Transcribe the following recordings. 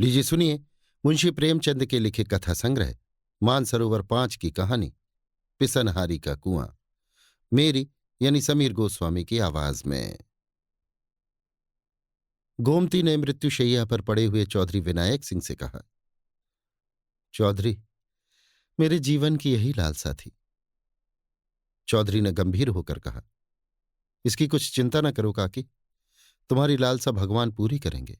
लीजिए सुनिए मुंशी प्रेमचंद के लिखे कथा संग्रह मानसरोवर 5 की कहानी पिसनहारी का कुआं। मेरी यानी समीर गोस्वामी की आवाज में। गोमती ने मृत्युशैया पर पड़े हुए चौधरी विनायक सिंह से कहा, चौधरी, मेरे जीवन की यही लालसा थी। चौधरी ने गंभीर होकर कहा, इसकी कुछ चिंता न करो काकी, तुम्हारी लालसा भगवान पूरी करेंगे।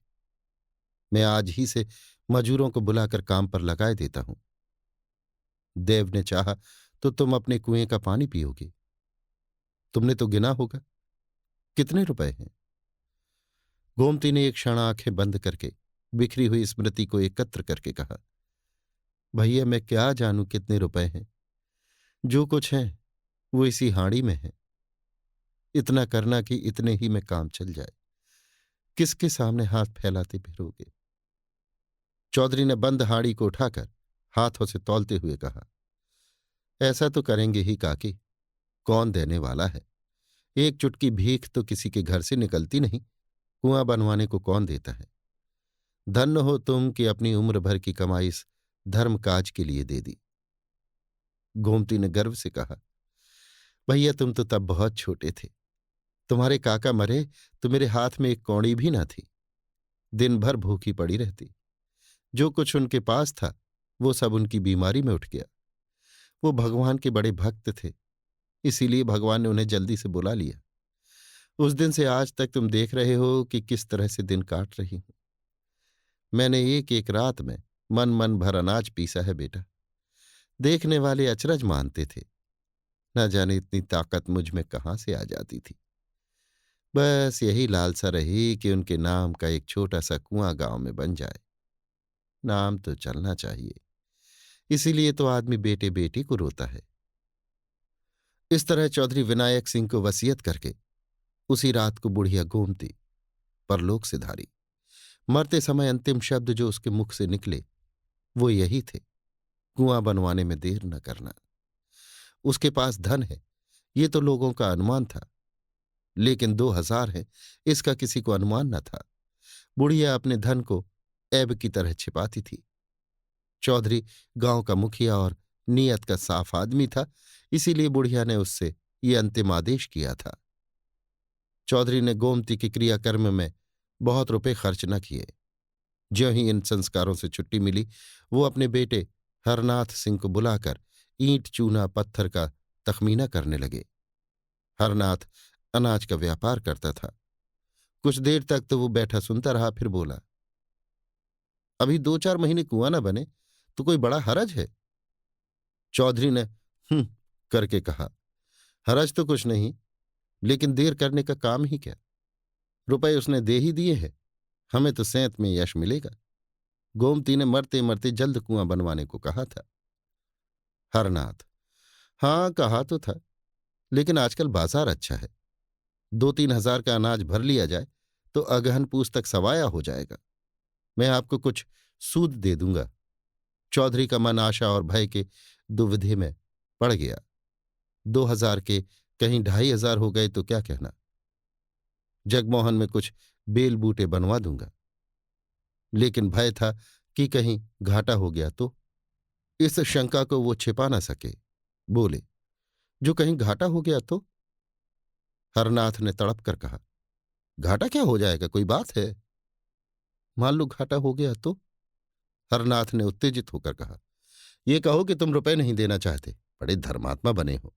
मैं आज ही से मजूरों को बुलाकर काम पर लगाए देता हूं। देव ने चाहा तो तुम अपने कुएं का पानी पियोगे। तुमने तो गिना होगा, कितने रुपए हैं? गोमती ने एक क्षण आंखें बंद करके बिखरी हुई स्मृति को एकत्र करके कहा, भैया मैं क्या जानूं कितने रुपए हैं। जो कुछ है वो इसी हाड़ी में है। इतना करना कि इतने ही में काम चल जाए। किसके सामने हाथ फैलाते फिरोगे? चौधरी ने बंद हाड़ी को उठाकर हाथों से तौलते हुए कहा, ऐसा तो करेंगे ही काकी, कौन देने वाला है? एक चुटकी भीख तो किसी के घर से निकलती नहीं। कुआं बनवाने को कौन देता है? धन्य हो तुम कि अपनी उम्र भर की कमाई इस धर्म काज के लिए दे दी। गोमती ने गर्व से कहा, भैया तुम तो तब बहुत छोटे थे। तुम्हारे काका मरे तो मेरे हाथ में एक कौड़ी भी न थी। दिन भर भूखी पड़ी रहती। जो कुछ उनके पास था वो सब उनकी बीमारी में उठ गया। वो भगवान के बड़े भक्त थे, इसीलिए भगवान ने उन्हें जल्दी से बुला लिया। उस दिन से आज तक तुम देख रहे हो कि किस तरह से दिन काट रही हूं। मैंने एक एक रात में मन मन भर अनाज पीसा है बेटा। देखने वाले अचरज मानते थे। न जाने इतनी ताकत मुझ में कहाँ से आ जाती थी। बस यही लालसा रही कि उनके नाम का एक छोटा सा कुआं गांव में बन जाए। नाम तो चलना चाहिए, इसीलिए तो आदमी बेटे बेटी को रोता है। इस तरह चौधरी विनायक सिंह को वसीयत करके उसी रात को बुढ़िया गोमती परलोक से धारी। मरते समय अंतिम शब्द जो उसके मुख से निकले वो यही थे, कुआं बनवाने में देर न करना। उसके पास धन है ये तो लोगों का अनुमान था, लेकिन 2000 है इसका किसी को अनुमान न था। बुढ़िया अपने धन को ऐब की तरह छिपाती थी। चौधरी गांव का मुखिया और नीयत का साफ आदमी था, इसीलिए बुढ़िया ने उससे ये अंतिम आदेश किया था। चौधरी ने गोमती के क्रियाकर्म में बहुत रुपए खर्च न किए। ज्यों ही इन संस्कारों से छुट्टी मिली वो अपने बेटे हरनाथ सिंह को बुलाकर ईंट चूना पत्थर का तखमीना करने लगे। हरनाथ अनाज का व्यापार करता था। कुछ देर तक तो वो बैठा सुनता रहा, फिर बोला, अभी 2-4 महीने कुआं न बने तो कोई बड़ा हरज है? चौधरी ने करके कहा, हरज तो कुछ नहीं, लेकिन देर करने का काम ही क्या। रुपए उसने दे ही दिए हैं, हमें तो सेंत में यश मिलेगा। गोमती ने मरते मरते जल्द कुआं बनवाने को कहा था। हरनाथ, हाँ कहा तो था, लेकिन आजकल बाजार अच्छा है। 2-3 हजार का अनाज भर लिया जाए तो अगहन पूस तक सवाया हो जाएगा। मैं आपको कुछ सूद दे दूंगा। चौधरी का मन आशा और भय के दुविधे में पड़ गया। 2000 के कहीं 2500 हो गए तो क्या कहना। जगमोहन में कुछ बेल बूटे बनवा दूंगा, लेकिन भय था कि कहीं घाटा हो गया तो। इस शंका को वो छिपा न सके। बोले, जो कहीं घाटा हो गया तो? हरनाथ ने तड़प कर कहा, घाटा क्या हो जाएगा, कोई बात है? मान लो घाटा हो गया तो? हरनाथ ने उत्तेजित होकर कहा, ये कहो कि तुम रुपए नहीं देना चाहते, बड़े धर्मात्मा बने हो।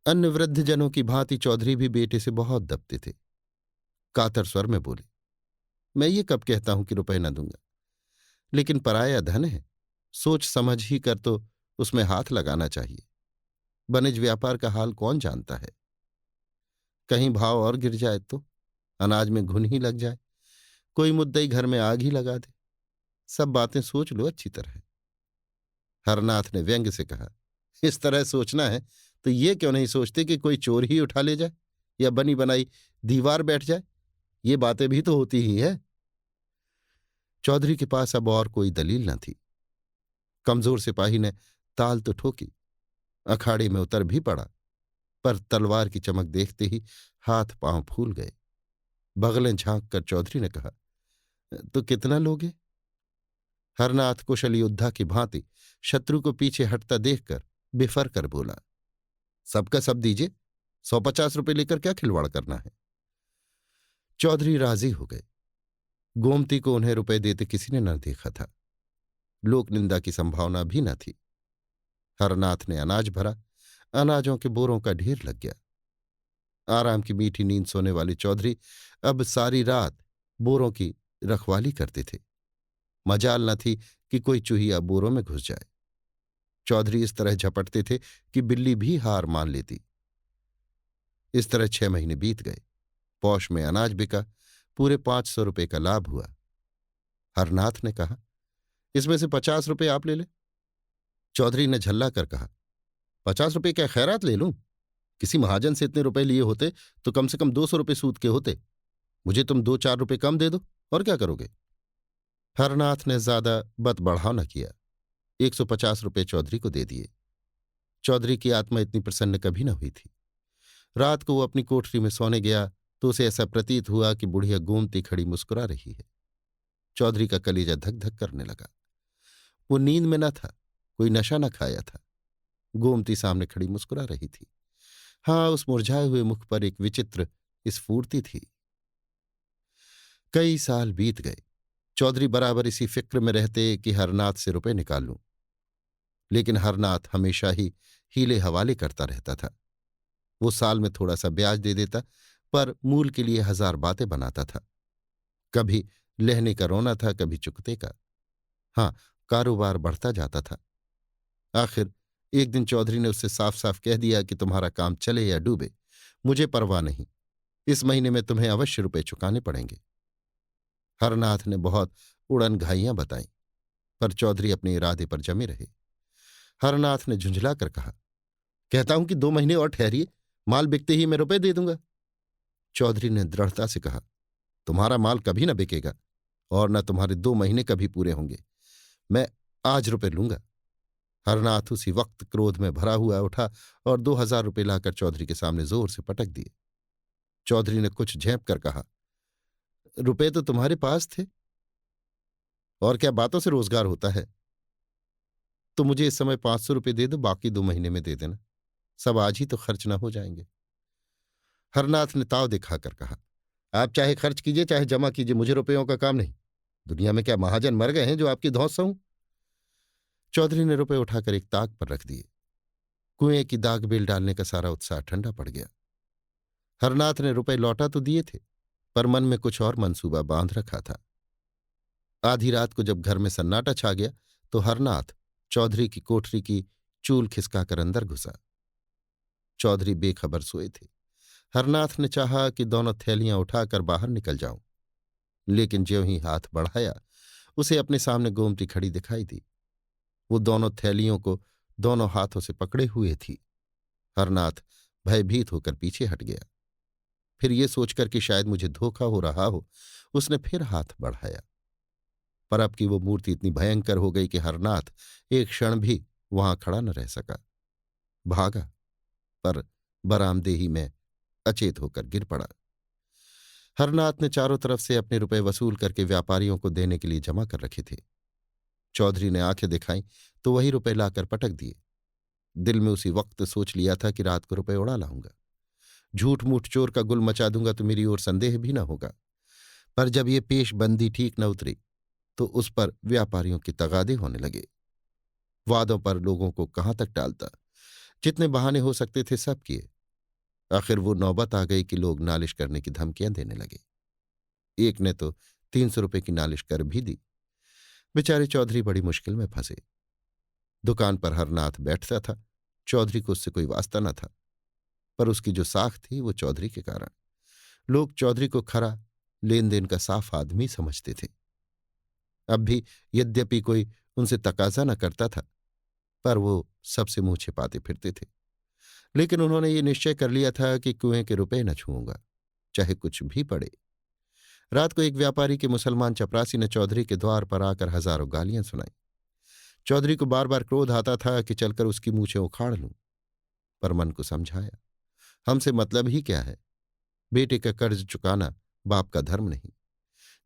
अन्य वृद्धजनों की भांति चौधरी भी बेटे से बहुत दबते थे। कातर स्वर में बोले, मैं ये कब कहता हूं कि रुपए न दूंगा, लेकिन पराया धन है, सोच समझ ही कर तो उसमें हाथ लगाना चाहिए। वनिज व्यापार का हाल कौन जानता है? कहीं भाव और गिर जाए तो, अनाज में घुन ही लग जाए, कोई मुद्दई घर में आग ही लगा दे। सब बातें सोच लो अच्छी तरह। हरनाथ ने व्यंग से कहा, इस तरह सोचना है तो ये क्यों नहीं सोचते कि कोई चोर ही उठा ले जाए या बनी बनाई दीवार बैठ जाए? ये बातें भी तो होती ही है। चौधरी के पास अब और कोई दलील न थी। कमजोर सिपाही ने ताल तो ठोकी, अखाड़े में उतर भी पड़ा, पर तलवार की चमक देखते ही हाथ पांव फूल गए। बगलें झांक कर चौधरी ने कहा, तो कितना लोगे? हरनाथ कुशल योद्धा की भांति शत्रु को पीछे हटता देखकर बिफर कर बोला, सबका सब दीजिए, 150 रुपये लेकर क्या खिलवाड़ करना है। चौधरी राजी हो गए। गोमती को उन्हें रुपए देते किसी ने न देखा था। लोक निंदा की संभावना भी न थी। हरनाथ ने अनाज भरा, अनाजों के बोरों का ढेर लग गया। आराम की मीठी नींद सोने वाले चौधरी अब सारी रात बोरों की रखवाली करते थे। मजाल न थी कि कोई चूहिया बोरों में घुस जाए। चौधरी इस तरह झपटते थे कि बिल्ली भी हार मान लेती। इस तरह 6 महीने बीत गए। पौष में अनाज बिका, पूरे 500 रुपये का लाभ हुआ। हरनाथ ने कहा, इसमें से 50 रुपये आप ले ले। चौधरी ने झल्ला कर कहा, 50 रुपये क्या खैरात ले लूं? किसी महाजन से इतने रुपए लिए होते तो कम से कम 200 रुपये सूद के होते। मुझे तुम 2-4 रुपये कम दे दो, और क्या करोगे। हरनाथ ने ज्यादा बत बढ़ाव न किया, 150 रुपये चौधरी को दे दिए। चौधरी की आत्मा इतनी प्रसन्न कभी न हुई थी। रात को वो अपनी कोठरी में सोने गया तो उसे ऐसा प्रतीत हुआ कि बुढ़िया गोमती खड़ी मुस्कुरा रही है। चौधरी का कलेजा धक धक करने लगा। वो नींद में न था, कोई नशा न खाया था। गोमती सामने खड़ी मुस्कुरा रही थी। हाँ, उस मुरझाए हुए मुख पर एक विचित्र स्फूर्ति थी। कई साल बीत गए। चौधरी बराबर इसी फिक्र में रहते कि हरनाथ से रुपए निकाल लूं, लेकिन हरनाथ हमेशा ही हीले हवाले करता रहता था। वो साल में थोड़ा सा ब्याज दे देता, पर मूल के लिए 1000 बातें बनाता था। कभी लहने का रोना था, कभी चुकते का। हाँ, कारोबार बढ़ता जाता था। आखिर एक दिन चौधरी ने उससे साफ साफ कह दिया कि तुम्हारा काम चले या डूबे, मुझे परवाह नहीं, इस महीने में तुम्हें अवश्य रुपए चुकाने पड़ेंगे। हरनाथ ने बहुत उड़न घाइयां बताईं, पर चौधरी अपने इरादे पर जमे रहे। हरनाथ ने झुंझला कर कहा, कहता हूं कि 2 महीने और ठहरिए, माल बिकते ही मैं रुपए दे दूंगा। चौधरी ने दृढ़ता से कहा, तुम्हारा माल कभी न बिकेगा और न तुम्हारे 2 महीने कभी पूरे होंगे। मैं आज रुपए लूंगा। हरनाथ उसी वक्त क्रोध में भरा हुआ उठा और 2000 रुपये लाकर चौधरी के सामने जोर से पटक दिए। चौधरी ने कुछ झेंप कर कहा, रुपए तो तुम्हारे पास थे, और क्या बातों से रोजगार होता है। तो मुझे इस समय 500 रुपये दे दो, बाकी 2 महीने में दे देना, सब आज ही तो खर्च न हो जाएंगे। हरनाथ ने ताव दिखाकर कहा, आप चाहे खर्च कीजिए चाहे जमा कीजिए, मुझे रुपयों का काम नहीं। दुनिया में क्या महाजन मर गए हैं जो आपकी धौंस सहूं। चौधरी ने रुपए उठाकर एक ताक पर रख दिए। कुएं की दाग बेल डालने का सारा उत्साह ठंडा पड़ गया। हरनाथ ने रुपए लौटा तो दिए थे, पर मन में कुछ और मंसूबा बांध रखा था। आधी रात को जब घर में सन्नाटा छा गया तो हरनाथ चौधरी की कोठरी की चूल खिसकाकर अंदर घुसा। चौधरी बेखबर सोए थे। हरनाथ ने चाहा कि दोनों थैलियां उठाकर बाहर निकल जाऊं, लेकिन ज्यों ही हाथ बढ़ाया उसे अपने सामने गोमती खड़ी दिखाई दी। वो दोनों थैलियों को दोनों हाथों से पकड़े हुए थी। हरनाथ भयभीत होकर पीछे हट गया। फिर ये सोचकर कि शायद मुझे धोखा हो रहा हो, उसने फिर हाथ बढ़ाया, पर अब की वो मूर्ति इतनी भयंकर हो गई कि हरनाथ एक क्षण भी वहां खड़ा न रह सका। भागा, पर बरामदेही में अचेत होकर गिर पड़ा। हरनाथ ने चारों तरफ से अपने रुपए वसूल करके व्यापारियों को देने के लिए जमा कर रखे थे। चौधरी ने आंखें दिखाईं तो वही रुपए लाकर पटक दिए। दिल में उसी वक्त सोच लिया था कि रात को रुपए उड़ा लाऊंगा, झूठ मूठ चोर का गुल मचा दूंगा तो मेरी ओर संदेह भी न होगा। पर जब ये पेशबंदी ठीक न उतरी तो उस पर व्यापारियों के तगादे होने लगे। वादों पर लोगों को कहाँ तक टालता, जितने बहाने हो सकते थे सब किए। आखिर वो नौबत आ गई कि लोग नालिश करने की धमकियां देने लगे। एक ने तो 300 रुपये की नालिश कर भी दी। बेचारे चौधरी बड़ी मुश्किल में फंसे। दुकान पर हरनाथ बैठता था, चौधरी को उससे कोई वास्ता न था, पर उसकी जो साख थी वो चौधरी के कारण। लोग चौधरी को खरा लेन देन का साफ आदमी समझते थे। अब भी यद्यपि कोई उनसे तकाजा न करता था, पर वो सबसे मुंह छिपाते फिरते थे। लेकिन उन्होंने ये निश्चय कर लिया था कि कुएं के रुपए न छूऊंगा, चाहे कुछ भी पड़े। रात को एक व्यापारी के मुसलमान चपरासी ने चौधरी के द्वार पर आकर हजारों गालियां सुनाई। चौधरी को बार बार क्रोध आता था कि चलकर उसकी मूछें उखाड़ लूं, पर मन को समझाया, हमसे मतलब ही क्या है। बेटे का कर्ज चुकाना बाप का धर्म नहीं।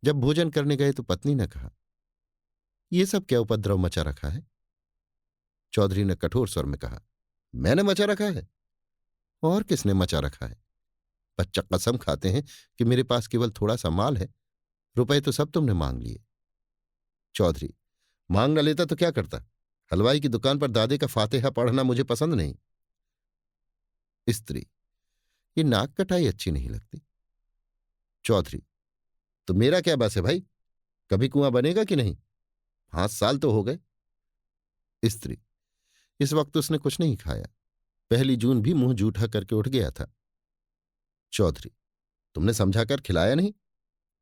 जब भोजन करने गए तो पत्नी ने कहा, ये सब क्या उपद्रव मचा रखा है? चौधरी ने कठोर स्वर में कहा। मैंने मचा रखा है? और किसने मचा रखा है? बच्चा कसम खाते हैं कि मेरे पास केवल थोड़ा सा माल है, रुपए तो सब तुमने मांग लिए। चौधरी, मांग न लेता तो क्या करता? हलवाई की दुकान पर दादे का फातिहा पढ़ना मुझे पसंद नहीं। स्त्री, ये नाक कटाई अच्छी नहीं लगती। चौधरी, तो मेरा क्या बस है भाई? कभी कुआं बनेगा कि नहीं? 5 साल तो हो गए। स्त्री, इस वक्त उसने कुछ नहीं खाया। 1 जून भी मुंह जूठा करके उठ गया था। चौधरी, तुमने समझाकर खिलाया नहीं?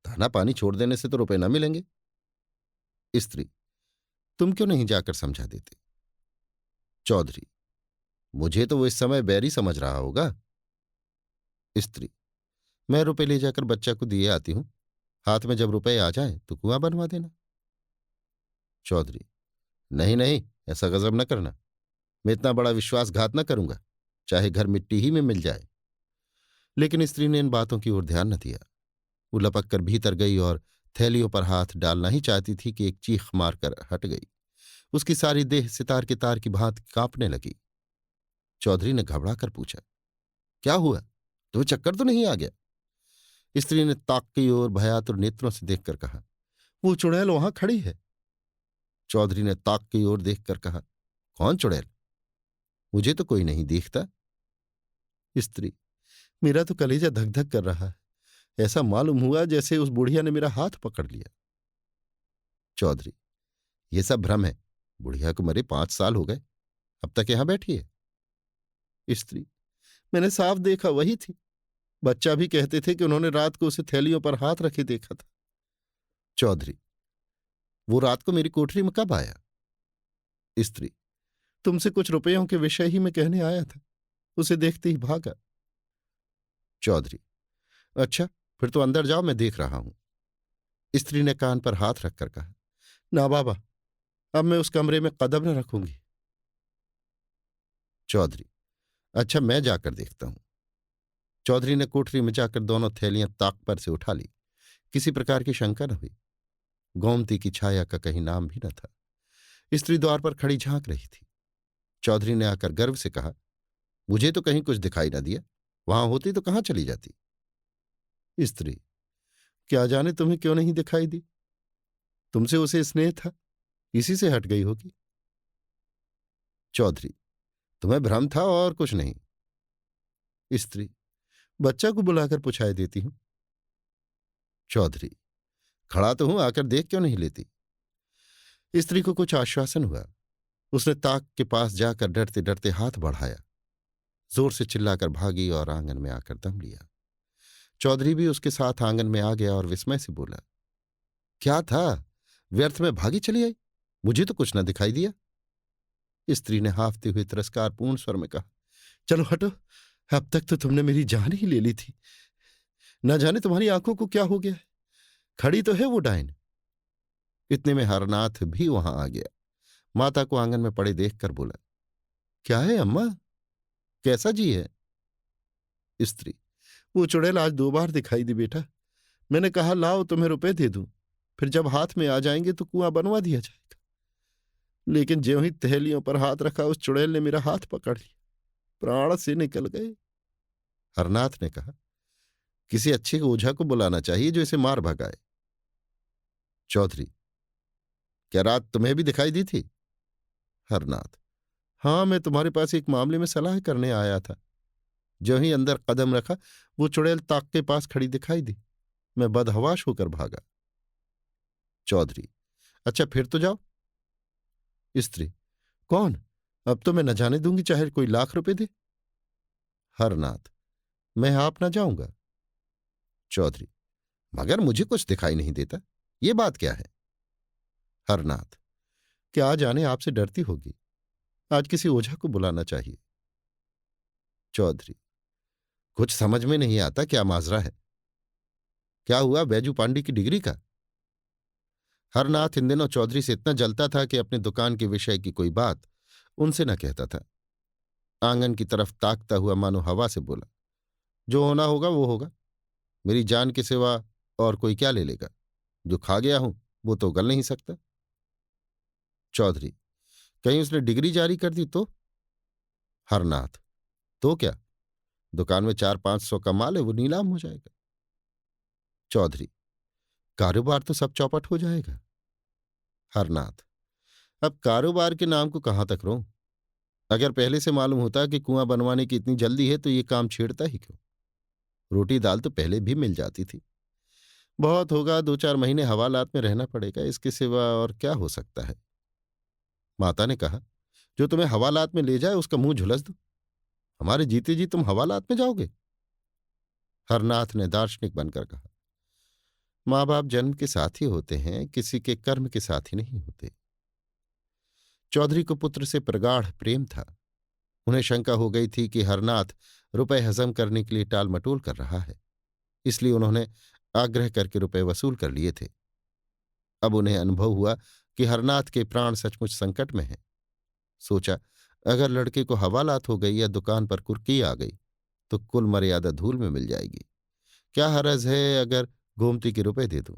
दाना पानी छोड़ देने से तो रुपए न मिलेंगे। स्त्री, तुम क्यों नहीं जाकर समझा देते? चौधरी, मुझे तो वो इस समय बैरी समझ रहा होगा। स्त्री, मैं रुपए ले जाकर बच्चा को दिए आती हूं। हाथ में जब रुपए आ जाएं तो कुआं बनवा देना। चौधरी, नहीं नहीं, ऐसा गजब न करना। मैं इतना बड़ा विश्वासघात न करूंगा, चाहे घर मिट्टी ही में मिल जाए। लेकिन स्त्री ने इन बातों की ओर ध्यान न दिया। वो लपक कर भीतर गई और थैलियों पर हाथ डालना ही चाहती थी कि एक चीख मारकर हट गई। उसकी सारी देह सितार के तार की भांति कांपने लगी। चौधरी ने घबरा कर पूछा, क्या हुआ? तुम्हें चक्कर तो नहीं आ गया? स्त्री ने ताक की ओर भयातुर नेत्रों से देखकर कहा, वो चुड़ैल वहां खड़ी है। चौधरी ने ताक की ओर देखकर कहा, कौन चुड़ैल? मुझे तो कोई नहीं दिखता। स्त्री, मेरा तो कलेजा धक धक कर रहा है। ऐसा मालूम हुआ जैसे उस बुढ़िया ने मेरा हाथ पकड़ लिया। चौधरी, ये सब भ्रम है। बुढ़िया को मरे 5 साल हो गए, अब तक यहां बैठी है। स्त्री, मैंने साफ देखा, वही थी। बच्चा भी कहते थे कि उन्होंने रात को उसे थैलियों पर हाथ रखे देखा था। चौधरी, वो रात को मेरी कोठरी में कब आया? स्त्री, तुमसे कुछ रुपयों के विषय ही में कहने आया था, उसे देखते ही भागा। चौधरी, अच्छा, फिर तो अंदर जाओ, मैं देख रहा हूं। स्त्री ने कान पर हाथ रखकर कहा, ना बाबा, अब मैं उस कमरे में कदम न रखूंगी। चौधरी, अच्छा, मैं जाकर देखता हूं। चौधरी ने कोठरी में जाकर दोनों थैलियां ताक पर से उठा ली। किसी प्रकार की शंका न हुई। गोमती की छाया का कहीं नाम भी न था। स्त्री द्वार पर खड़ी झांक रही थी। चौधरी ने आकर गर्व से कहा, मुझे तो कहीं कुछ दिखाई न दिया। वहां होती तो कहां चली जाती? स्त्री, क्या जाने तुम्हें क्यों नहीं दिखाई दी। तुमसे उसे स्नेह था, इसी से हट गई होगी। चौधरी, तुम्हें भ्रम था और कुछ नहीं। स्त्री, बच्चा को बुलाकर पुछाए देती हूं। चौधरी, खड़ा तो हूं, आकर देख क्यों नहीं लेती? स्त्री को कुछ आश्वासन हुआ। उसने ताक के पास जाकर डरते डरते हाथ बढ़ाया, जोर से चिल्लाकर भागी और आंगन में आकर दम लिया। चौधरी भी उसके साथ आंगन में आ गया और विस्मय से बोला, क्या था? व्यर्थ में भागी चली आई? मुझे तो कुछ न दिखाई दिया। स्त्री ने हाफते हुए तिरस्कारपूर्ण स्वर में कहा, चलो हटो, अब तक तो तुमने मेरी जान ही ले ली थी। न जाने तुम्हारी आंखों को क्या हो गया है। खड़ी तो है वो डायन। इतने में हरनाथ भी वहां आ गया। माता को आंगन में पड़े देखकर बोला, क्या है अम्मा, कैसा जी है? स्त्री, वो चुड़ैल आज 2 बार दिखाई दी बेटा। मैंने कहा लाओ तुम्हें रुपए दे दूं, फिर जब हाथ में आ जाएंगे तो कुआं बनवा दिया जाएगा। लेकिन ज्यों ही तहेलियों पर हाथ रखा, उस चुड़ैल ने मेरा हाथ पकड़ लिया, प्राण से निकल गए। हरनाथ ने कहा, किसी अच्छे ओझा को बुलाना चाहिए जो इसे मार भगाए। चौधरी, क्या रात तुम्हें भी दिखाई दी थी? हरनाथ, हाँ, मैं तुम्हारे पास एक मामले में सलाह करने आया था। ज्यों ही अंदर कदम रखा, वो चुड़ैल ताक के पास खड़ी दिखाई दी। मैं बदहवाश होकर भागा। चौधरी, अच्छा, फिर तो जाओ। स्त्री, कौन? अब तो मैं न जाने दूंगी, चाहे कोई लाख रुपए दे। हरनाथ, मैं आप ना जाऊंगा। चौधरी, मगर मुझे कुछ दिखाई नहीं देता, ये बात क्या है? हरनाथ, क्या जाने आपसे डरती होगी। आज किसी ओझा को बुलाना चाहिए। चौधरी, कुछ समझ में नहीं आता, क्या माजरा है? क्या हुआ, बैजू पांडे की डिग्री का? हरनाथ इन दिनों चौधरी से इतना जलता था कि अपनी दुकान के विषय की कोई बात उनसे न कहता था। आंगन की तरफ ताकता हुआ मानो हवा से बोला, जो होना होगा वो होगा। मेरी जान के सिवा और कोई क्या ले लेगा? जो खा गया हूं वो तो गल नहीं सकता। चौधरी, कहीं उसने डिग्री जारी कर दी तो? हरनाथ, तो क्या, दुकान में 400-500 का माल है, वो नीलाम हो जाएगा। चौधरी, कारोबार तो सब चौपट हो जाएगा। हरनाथ, अब कारोबार के नाम को कहां तक रोऊं? अगर पहले से मालूम होता कि कुआं बनवाने की इतनी जल्दी है तो ये काम छेड़ता ही क्यों? रोटी दाल तो पहले भी मिल जाती थी। बहुत होगा 2-4 महीने हवालात में रहना पड़ेगा, इसके सिवा और क्या हो सकता है? माता ने कहा, जो तुम्हें हवालात में ले जाए उसका मुंह झुलस दो। हमारे जीते जी तुम हवालात में जाओगे? हरनाथ ने दार्शनिक बनकर कहा, माँ बाप जन्म के साथ ही होते हैं, किसी के कर्म के साथ ही नहीं होते। चौधरी को पुत्र से प्रगाढ़ प्रेम था। उन्हें शंका हो गई थी कि हरनाथ रुपए हजम करने के लिए टाल मटोल कर रहा है, इसलिए उन्होंने आग्रह करके रुपए वसूल कर लिए थे। अब उन्हें अनुभव हुआ कि हरनाथ के प्राण सचमुच संकट में हैं। सोचा, अगर लड़के को हवालात हो गई या दुकान पर कुर्की आ गई तो कुल मर्यादा धूल में मिल जाएगी। क्या हरज है अगर गोमती के रुपए दे दूं?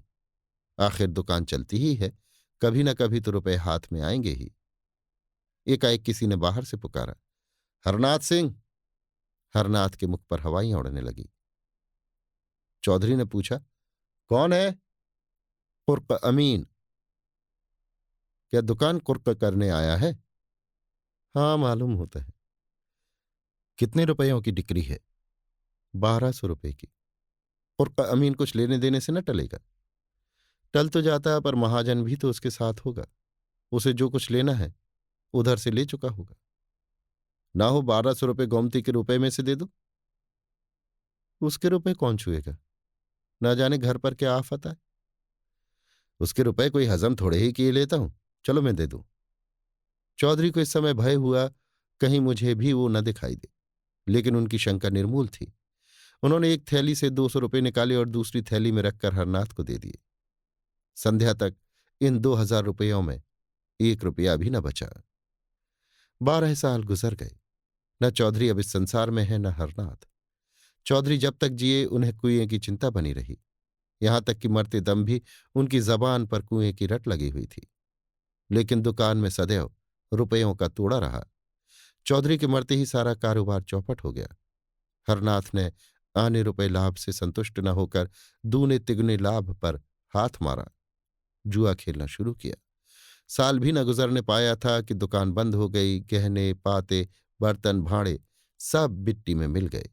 आखिर दुकान चलती ही है, कभी न कभी तो रुपए हाथ में आएंगे ही। एकाएक किसी ने बाहर से पुकारा, हरनाथ सिंह। हरनाथ के मुख पर हवाइयां उड़ने लगी। चौधरी ने पूछा, कौन है? कुर्क अमीन। क्या दुकान कुर्क करने आया है? हाँ, मालूम होता है। कितने रुपयों की डिक्री है? 1200 रुपये की। कुर्क अमीन कुछ लेने देने से न टलेगा। टल तो जाता है, पर महाजन भी तो उसके साथ होगा। उसे जो कुछ लेना है उधर से ले चुका होगा। ना हो 1200 रुपये गोमती के रुपए में से दे दो। उसके रुपए कौन छुएगा? ना जाने घर पर क्या आफत आए। उसके रुपए कोई हजम थोड़े ही किए लेता हूं, चलो मैं दे दूं। चौधरी को इस समय भय हुआ कहीं मुझे भी वो न दिखाई दे, लेकिन उनकी शंका निर्मूल थी। उन्होंने एक थैली से 200 रुपये निकाले और दूसरी थैली में रखकर हरनाथ को दे दिए। संध्या तक इन 2000 रुपयों में 1 रुपया भी न बचा। 12 साल गुजर गए। न चौधरी अब इस संसार में है, न हरनाथ। चौधरी जब तक जिए उन्हें कुएं की चिंता बनी रही, यहां तक कि मरते दम भी उनकी जबान पर कुएं की रट लगी हुई थी। लेकिन दुकान में सदैव रुपयों का तोड़ा रहा। चौधरी के मरते ही सारा कारोबार चौपट हो गया। हरनाथ ने आने रुपए लाभ से संतुष्ट न होकर दूने तिगुने लाभ पर हाथ मारा, जुआ खेलना शुरू किया। साल भी न गुजरने पाया था कि दुकान बंद हो गई। गहने पाते बर्तन भाड़े सब मिट्टी में मिल गए।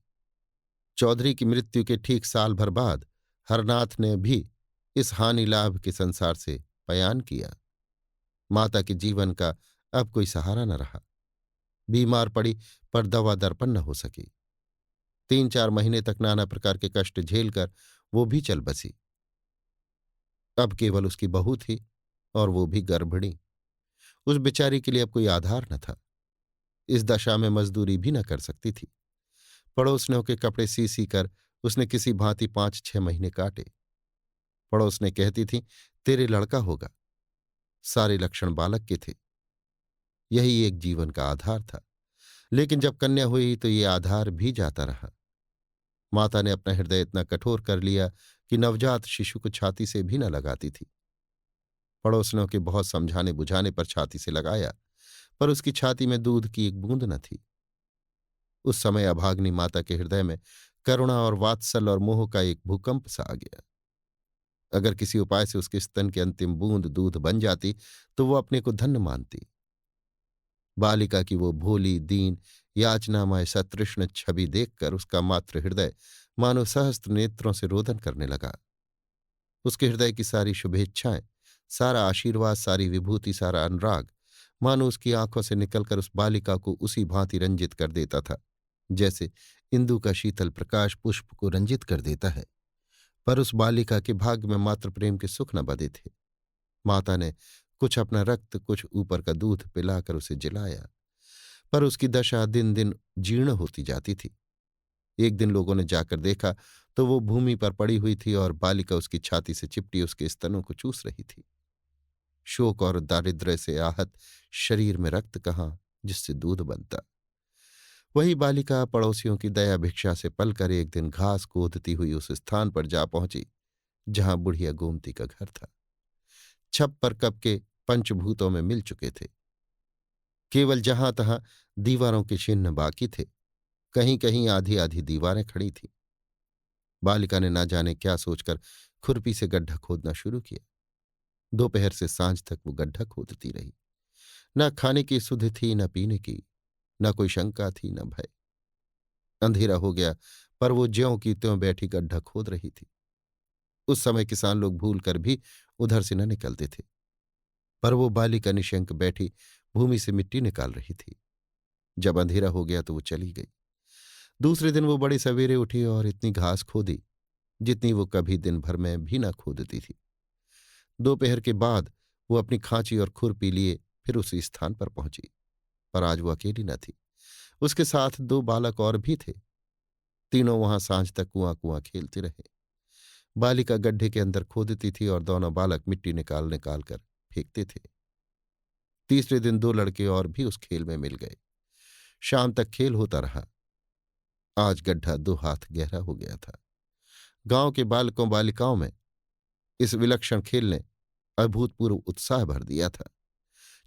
चौधरी की मृत्यु के ठीक साल भर बाद हरनाथ ने भी इस हानि लाभ के संसार से पयान किया। माता के जीवन का अब कोई सहारा न रहा। बीमार पड़ी पर दवा दर्पण न हो सकी। 3-4 महीने तक नाना प्रकार के कष्ट झेलकर वो भी चल बसी। अब केवल उसकी बहू थी, और वो भी गर्भिणी। उस बेचारी के लिए अब कोई आधार न था। इस दशा में मजदूरी भी न कर सकती थी। पड़ोसनों के कपड़े सी सी कर उसने किसी भांति 5-6 महीने काटे। पड़ोसने कहती थी, तेरे लड़का होगा। सारे लक्षण बालक के थे। यही एक जीवन का आधार था। लेकिन जब कन्या हुई तो ये आधार भी जाता रहा। माता ने अपना हृदय इतना कठोर कर लिया कि नवजात शिशु को छाती से भी न लगाती थी। पड़ोसनों के बहुत समझाने बुझाने पर छाती से लगाया, पर उसकी छाती में दूध की एक बूंद न थी। उस समय अभाग्नि माता के हृदय में करुणा और वात्सल और मोह का एक भूकंप सा आ गया। अगर किसी उपाय से उसके स्तन की अंतिम बूंद दूध बन जाती तो वो अपने को धन्य मानती। बालिका की वो भोली दीन याचनामय सतृष्ण छवि देखकर उसका मातृ हृदय मानो सहस्त्र नेत्रों से रोदन करने लगा। उसके हृदय की सारी शुभेच्छाएं, सारा आशीर्वाद, सारी विभूति, सारा अनुराग मानो उसकी आंखों से निकलकर उस बालिका को उसी भांति रंजित कर देता था जैसे इंदु का शीतल प्रकाश पुष्प को रंजित कर देता है। पर उस बालिका के भाग्य में मातृ प्रेम के सुख न बंधे थे। माता ने कुछ अपना रक्त कुछ ऊपर का दूध पिलाकर उसे जिलाया, पर उसकी दशा दिन दिन जीर्ण होती जाती थी। एक दिन लोगों ने जाकर देखा तो वो भूमि पर पड़ी हुई थी और बालिका उसकी छाती से चिपटी उसके स्तनों को चूस रही थी। शोक और दारिद्र्य से आहत शरीर में रक्त कहाँ जिससे दूध बनता। वही बालिका पड़ोसियों की दया भिक्षा से पलकर एक दिन घास कूदती हुई उस स्थान पर जा पहुंची जहां बुढ़िया गोमती का घर था। छप पर कब के पंचभूतों में मिल चुके थे। केवल जहां तहां दीवारों के चिन्ह बाकी थे, कहीं कहीं आधी आधी दीवारें खड़ी थीं। बालिका ने ना जाने क्या सोचकर खुरपी से गड्ढा खोदना शुरू किया। दोपहर से सांझ तक वो गड्ढा खोदती रही। न खाने की सुध थी, न पीने की, न कोई शंका थी, न भय। अंधेरा हो गया, पर वो ज्यों की त्यों बैठी गड्ढा खोद रही थी। उस समय किसान लोग भूल कर भी उधर से न निकलते थे, पर वो बालिका निशंक बैठी भूमि से मिट्टी निकाल रही थी। जब अंधेरा हो गया तो वो चली गई। दूसरे दिन वो बड़े सवेरे उठी और इतनी घास खोदी जितनी वो कभी दिन भर में भी न खोदती थी। दोपहर के बाद वो अपनी खांची और खुरपी लिए फिर उसी स्थान पर पहुंची, पर आज वो अकेली न थी। उसके साथ दो बालक और भी थे। तीनों वहां सांझ तक कुआं कुआं खेलते रहे। बालिका गड्ढे के अंदर खोदती थी और दोनों बालक मिट्टी निकाल निकाल कर फेंकते थे। तीसरे दिन दो लड़के और भी उस खेल में मिल गए। शाम तक खेल होता रहा। आज गड्ढा 2 हाथ गहरा हो गया था। गांव के बालकों बालिकाओं में इस विलक्षण खेल ने अभूतपूर्व उत्साह भर दिया था।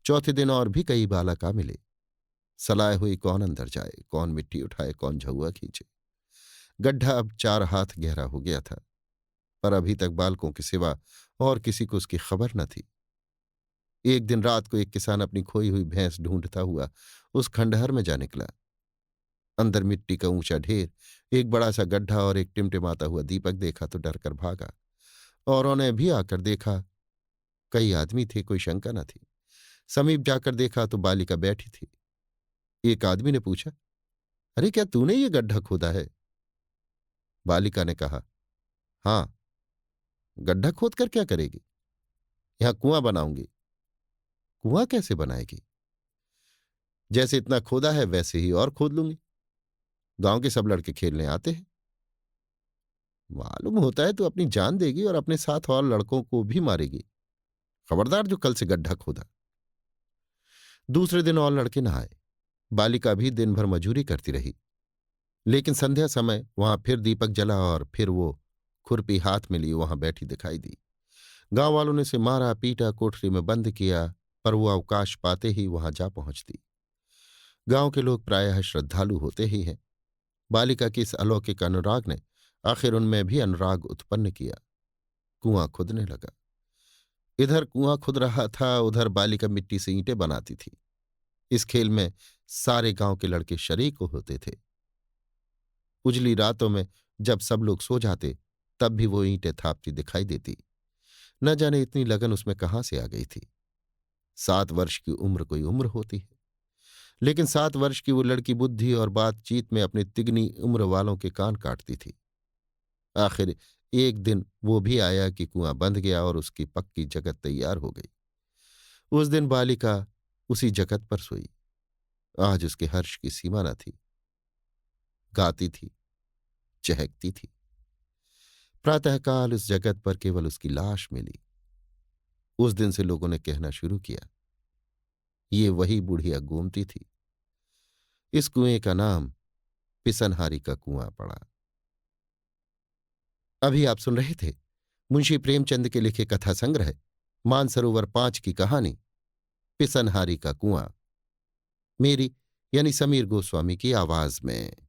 चौथे दिन और भी कई बालक आ मिले। सलाह हुई कौन अंदर जाए, कौन मिट्टी उठाए, कौन झउआ खींचे। गड्ढा अब 4 हाथ गहरा हो गया था, पर अभी तक बालकों के सिवा और किसी को उसकी खबर न थी। एक दिन रात को एक किसान अपनी खोई हुई भैंस ढूंढता हुआ उस खंडहर में जा निकला। अंदर मिट्टी का ऊंचा ढेर, एक बड़ा सा गड्ढा और एक टिमटिमाता हुआ दीपक देखा तो डर कर भागा। औरों ने भी आकर देखा। कई आदमी थे, कोई शंका न थी। समीप जाकर देखा तो बालिका बैठी थी। एक आदमी ने पूछा, अरे क्या तूने ये गड्ढा खोदा है? बालिका ने कहा, हाँ। गड्ढा खोद कर क्या करेगी? यहां कुआं बनाऊंगी। कुआं कैसे बनाएगी? जैसे इतना खोदा है वैसे ही और खोद लूंगी। गांव के सब लड़के खेलने आते हैं। मालूम होता है तू अपनी जान देगी और अपने साथ और लड़कों को भी मारेगी। खबरदार जो कल से गड्ढा खोदा। दूसरे दिन और लड़के न आए। बालिका भी दिन भर मजूरी करती रही, लेकिन संध्या समय वहां फिर दीपक जला और फिर वो खुरपी हाथ में लिए वहां बैठी दिखाई दी। गांव वालों ने उसे मारा पीटा, कोठरी में बंद किया, पर वो अवकाश पाते ही वहां जा पहुंचती। गांव के लोग प्रायः श्रद्धालु होते ही हैं। बालिका के इस अलौकिक अनुराग ने आखिर उनमें भी अनुराग उत्पन्न किया। कुआं खुदने लगा। इधर कुआं खुद रहा था, उधर बालिका मिट्टी से ईंटें बनाती थी। इस खेल में सारे गांव के लड़के शरीक होते थे। उजली रातों में जब सब लोग सो जाते, तब भी वो ईंटें थापती दिखाई देती। न जाने इतनी लगन उसमें कहाँ से आ गई थी। 7 वर्ष की उम्र कोई उम्र होती है, लेकिन 7 वर्ष की वो लड़की बुद्धि और बातचीत में अपनी तिगनी उम्र वालों के कान काटती थी। आखिर एक दिन वो भी आया कि कुआं बंध गया और उसकी पक्की जगत तैयार हो गई। उस दिन बालिका उसी जगत पर सोई। आज उसके हर्ष की सीमा न थी। गाती थी, चहकती थी। प्रातःकाल उस जगत पर केवल उसकी लाश मिली। उस दिन से लोगों ने कहना शुरू किया, ये वही बुढ़िया गोमती थी। इस कुएं का नाम पिसनहारी का कुआं पड़ा। अभी आप सुन रहे थे मुंशी प्रेमचंद के लिखे कथा संग्रह मानसरोवर 5 की कहानी पिसनहारी का कुआं, मेरी यानी समीर गोस्वामी की आवाज में।